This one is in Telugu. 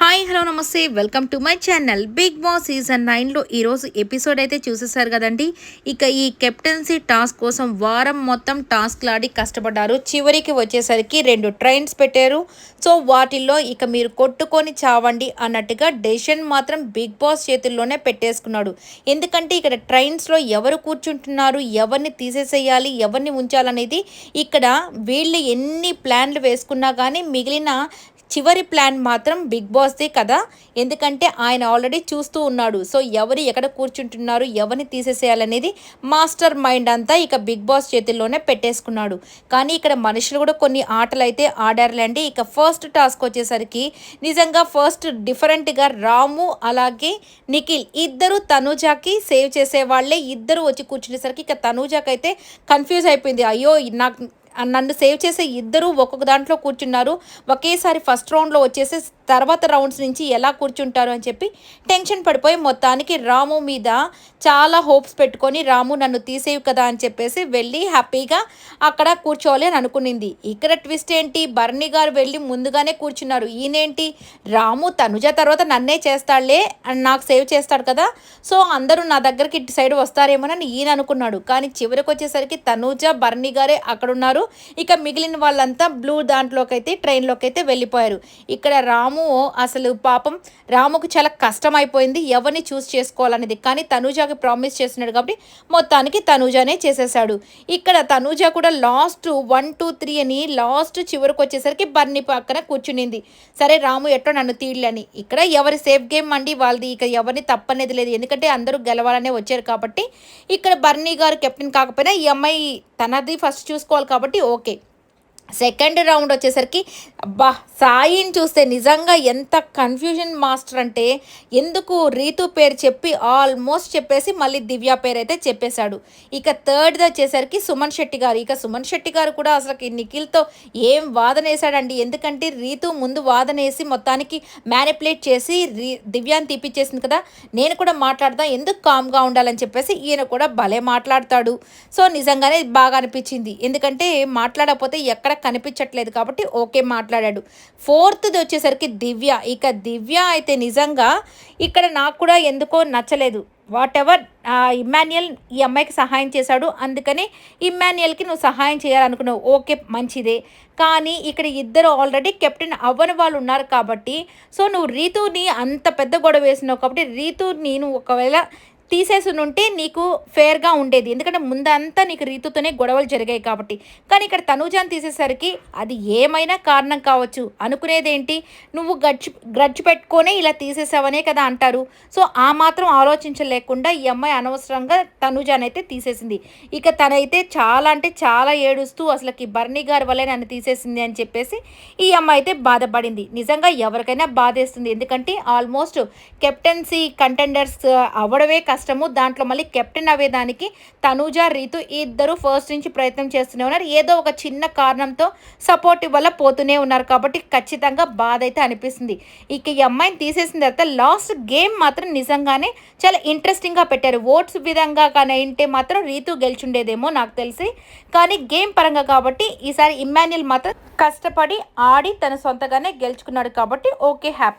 హాయ్ హలో నమస్తే welcome to my channel. Bigg Boss season 9లో ఈరోజు ఎపిసోడ్ అయితే చూసేసారు కదండి. ఇక ఈ కెప్టెన్సీ టాస్క్ కోసం వారం మొత్తం టాస్క్లు ఆడి కష్టపడ్డారు. చివరికి వచ్చేసరికి 2 ట్రైన్స్ పెట్టారు. సో వాటిల్లో ఇక మీరు కొట్టుకొని చావండి అన్నట్టుగా డెసిషన్ మాత్రం బిగ్ బాస్ చేతుల్లోనే పెట్టేసుకున్నాడు. ఎందుకంటే ఇక్కడ ట్రైన్స్లో ఎవరు కూర్చుంటున్నారు, ఎవరిని తీసేసేయాలి, ఎవరిని ఉంచాలనేది ఇక్కడ వీళ్ళు ఎన్ని ప్లాన్లు వేసుకున్నా కానీ మిగిలిన చివరి ప్లాన్ మాత్రం బిగ్ బాస్ది కదా. ఎందుకంటే ఆయన ఆల్రెడీ చూస్తూ ఉన్నాడు. సో ఎవరు ఎక్కడ కూర్చుంటున్నారు, ఎవరిని తీసేసేయాలనేది మాస్టర్ మైండ్ అంతా ఇక బిగ్ బాస్ చేతుల్లోనే పెట్టేసుకున్నాడు. కానీ ఇక్కడ మనుషులు కూడా కొన్ని ఆటలు అయితే ఆడారులేండి. ఇక ఫస్ట్ టాస్క్ వచ్చేసరికి నిజంగా ఫస్ట్ డిఫరెంట్గా రాము అలాగే నిఖిల్ ఇద్దరు తనూజాకి సేవ్ చేసే వాళ్ళే ఇద్దరు వచ్చి కూర్చునేసరికి ఇక తనూజాకి అయితే కన్ఫ్యూజ్ అయిపోయింది. అయ్యో నాకు నన్ను సేవ్ చేసే ఇద్దరు ఒక్కొక్క దాంట్లో కూర్చున్నారు, ఒకేసారి ఫస్ట్ రౌండ్లో వచ్చేసి తర్వాత రౌండ్స్ నుంచి ఎలా కూర్చుంటారు అని చెప్పి టెన్షన్ పడిపోయి మొత్తానికి రాము మీద చాలా హోప్స్ పెట్టుకొని రాము నన్ను తీసేవి కదా అని చెప్పేసి వెళ్ళి హ్యాపీగా అక్కడ కూర్చోవాలి అని అనుకునింది. ఇక్కడ ట్విస్ట్ ఏంటి, బర్నీ గారు వెళ్ళి ముందుగానే కూర్చున్నారు. ఈయనేంటి రాము తనుజ తర్వాత నన్నే చేస్తాడులే అని నాకు సేవ్ చేస్తాడు కదా, సో అందరూ నా దగ్గరికి ఇటు సైడ్ వస్తారేమోనని ఈయన అనుకున్నాడు. కానీ చివరికి వచ్చేసరికి తనుజ బర్నీ గారే అక్కడ ఉన్నారు. ఇక మిగిలిన వాళ్ళంతా బ్లూ దాంట్లోకి అయితే ట్రైన్లోకి అయితే వెళ్ళిపోయారు. ఇక్కడ రాము అసలు పాపం రాముకు చాలా కష్టం అయిపోయింది ఎవరిని చూస్ చేసుకోవాలనేది. కానీ తనూజాకి ప్రామిస్ చేస్తున్నాడు కాబట్టి మొత్తానికి తనూజానే చేసేసాడు. ఇక్కడ తనూజ కూడా లాస్ట్ 1, 2, 3 అని లాస్ట్ చివరికి వచ్చేసరికి బర్నీ పక్కన కూర్చునింది. సరే రాము ఎట్టో నన్ను తీయలేని. ఇక్కడ ఎవరి సేఫ్ గేమ్ అండి వాళ్ళది, ఇక ఎవరిని తప్పనేది లేదు. ఎందుకంటే అందరూ గెలవాలనే వచ్చారు కాబట్టి ఇక్కడ బర్నీ గారు కెప్టెన్ కాకపోయినా ఈ అమ్మాయి తనది ఫస్ట్ చూసుకోవాలి కాబట్టి ఓకే. సెకండ్ రౌండ్ వచ్చేసరికి అబ్బా సాయిని చూస్తే నిజంగా ఎంత కన్ఫ్యూజన్ మాస్టర్ అంటే, ఎందుకు రీతు పేరు చెప్పి ఆల్మోస్ట్ చెప్పేసి మళ్ళీ దివ్య పేరు అయితే చెప్పేశాడు. ఇక థర్డ్ది వచ్చేసరికి సుమన్ శెట్టి గారు. ఇక సుమన్ శెట్టి గారు కూడా అసలు నిఖిల్తో ఏం వాదన వేశాడండి. ఎందుకంటే రీతు ముందు వాదన వేసి మొత్తానికి మ్యానిపులేట్ చేసి దివ్యాన్ని తీపిచ్చేసింది కదా, నేను కూడా మాట్లాడదా ఎందుకు కామ్గా ఉండాలని చెప్పేసి ఈయన కూడా భలే మాట్లాడతాడు. సో నిజంగానే బాగా అనిపించింది. ఎందుకంటే మాట్లాడకపోతే ఎక్కడ కనిపించట్లేదు కాబట్టి ఓకే మాట్లాడాడు. ఫోర్త్ది వచ్చేసరికి దివ్య. ఇక దివ్య అయితే నిజంగా ఇక్కడ నాకు కూడా ఎందుకో నచ్చలేదు. వాట్ ఎవర్ ఇమ్మాన్యుయల్ ఈ అమ్మాయికి సహాయం చేశాడు, అందుకని ఇమ్మాన్యుయల్కి నువ్వు సహాయం చేయాలనుకున్నావు, ఓకే మంచిదే. కానీ ఇక్కడ ఇద్దరు ఆల్రెడీ కెప్టెన్ అవ్వని వాళ్ళు ఉన్నారు కాబట్టి సో నువ్వు రీతుని అంత పెద్ద గొడవ వేసినావు కాబట్టి రీతుని నువ్వు ఒకవేళ తీసేసి ఉంటే నీకు ఫేర్గా ఉండేది. ఎందుకంటే ముందంతా నీకు రీతుతోనే గొడవలు జరిగాయి కాబట్టి. కానీ ఇక్కడ తనూజాని తీసేసరికి అది ఏమైనా కారణం కావచ్చు. అనుకునేదేంటి, నువ్వు గ్రడ్జ్ పెట్టుకొనే ఇలా తీసేసావనే కదా అంటారు. సో ఆ మాత్రం ఆలోచించలేకుండా ఈ అమ్మాయి అనవసరంగా తనూజాని అయితే తీసేసింది. ఇక తనైతే చాలా అంటే చాలా ఏడుస్తూ అసలుకి బర్నీ గారి వల్లే నన్ను తీసేసింది అని చెప్పేసి ఈ అమ్మాయి అయితే బాధపడింది. నిజంగా ఎవరికైనా బాధేస్తుంది. ఎందుకంటే ఆల్మోస్ట్ కెప్టెన్సీ కంటెండర్స్ అవ్వడమే కష్టము, దాంట్లో మళ్ళీ కెప్టెన్ అవ్వేదానికి తనూజ రీతు ఇద్దరు ఫస్ట్ నుంచి ప్రయత్నం చేస్తూనే ఉన్నారు. ఏదో ఒక చిన్న కారణంతో సపోర్ట్ వల్ల పోతూనే ఉన్నారు కాబట్టి ఖచ్చితంగా బాధ అయితే అనిపిస్తుంది. ఇక ఈ అమ్మాయిని తీసేసిన తర్వాత లాస్ట్ గేమ్ మాత్రం నిజంగానే చాలా ఇంట్రెస్టింగ్గా పెట్టారు. ఓట్స్ విధంగా కానీ అంటే మాత్రం రీతు గెలిచుండేదేమో నాకు తెలిసి. కానీ గేమ్ పరంగా కాబట్టి ఈసారి ఇమ్మాన్యుయల్ మాత్రం కష్టపడి ఆడి తన సొంతగానే గెలుచుకున్నాడు కాబట్టి ఓకే హ్యాపీ.